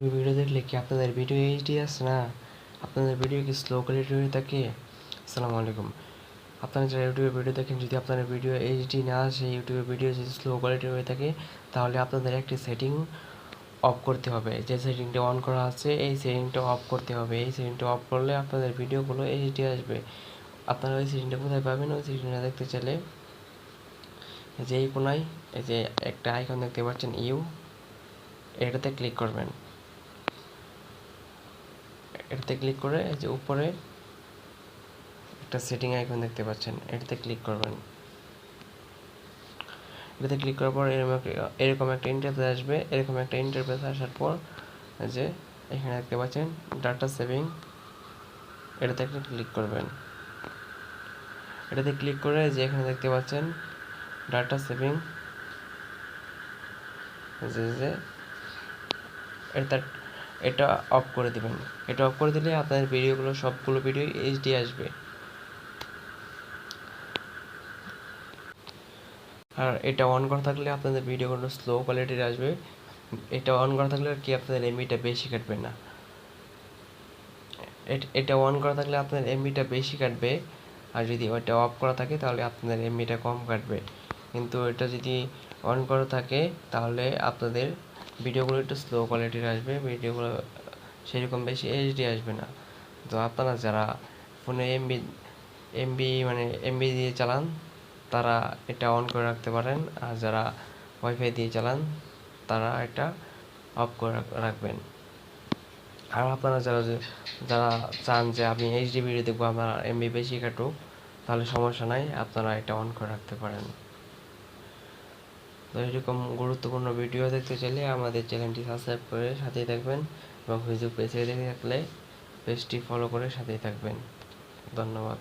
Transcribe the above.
Video দেখলে কি আপনাদের ভিডিও এইচডি আসে না? আপনাদের ভিডিও কি স্লো কোয়ালিটি হয়ে থাকে? আসসালামু আলাইকুম। আপনারা যারা ইউটিউবে ভিডিও দেখেন, যদি আপনাদের ভিডিও এইচডি না আসে, ইউটিউবে ভিডিও যদি স্লো কোয়ালিটি হয়ে থাকে, তাহলে আপনাদের একটি সেটিং অফ করতে হবে। যে সেটিংটা অন করা আছে এই সেটিংটা অফ করতে হবে। এই সেটিংটা অফ করলে আপনাদের ভিডিওগুলো এইচডি আসবে। আপনারা ওই সেটিংটা কোথায় পাবেন? ওই সেটিংটা দেখতে চাইলে যে এই কোনায় এই যে একটা আইকন দেখতে পাচ্ছেন এটাতে ক্লিক করবেন। এটাতে ক্লিক করে এই যে উপরে একটা সেটিং আইকন দেখতে পাচ্ছেন, এটাতে ক্লিক করবেন। এটাতে ক্লিক করার পর এরকম একটা ইন্টারফেস আসবে। এরকম একটা ইন্টারফেস আসার পর যে এখানে দেখতে পাচ্ছেন ডাটা সেভিং, এটাতে একটা ক্লিক করবেন। এটাতে ক্লিক করে যে এখানে দেখতে পাচ্ছেন ডাটা সেভিং, যে এটা অফ করে দিবেন। এটা অফ করে দিলে আপনাদের ভিডিওগুলো সবগুলো ভিডিও এইচডি আসবে। আর এটা অন করা থাকলে আপনাদের ভিডিওগুলো স্লো কোয়ালিটির আসবে। এটা অন করা থাকলে আর কি আপনাদের এমবিটা বেশি কাটবে না। এটা অন করা থাকলে আপনার এমবিটা বেশি কাটবে, আর যদি ওইটা অফ করা থাকে তাহলে আপনাদের এমবিটা কম কাটবে। কিন্তু এটা যদি অন করা থাকে তাহলে আপনাদের ভিডিওগুলো একটু স্লো কোয়ালিটির আসবে, ভিডিওগুলো সেরকম বেশি এইচডি আসবে না। তো আপনারা যারা ফোনে এমবি দিয়ে চালান তারা এটা অন করে রাখতে পারেন, আর যারা ওয়াইফাই দিয়ে চালান তারা এটা অফ করে রাখবেন। আর আপনারা যারা চান যে আমি এইচডি ভিডিও দেখবো, আমার এমবি বেশি কাটুক, তাহলে সমস্যা নাই, আপনারা এটা অন করে রাখতে পারেন। তো এরকম গুরুত্বপূর্ণ ভিডিও দেখতে চাইলে আমাদের চ্যানেলটি সাবস্ক্রাইব করে সাথেই থাকবেন, এবং ফেসবুক পেজে দেখে থাকলে পেজটি ফলো করে সাথেই থাকবেন। ধন্যবাদ।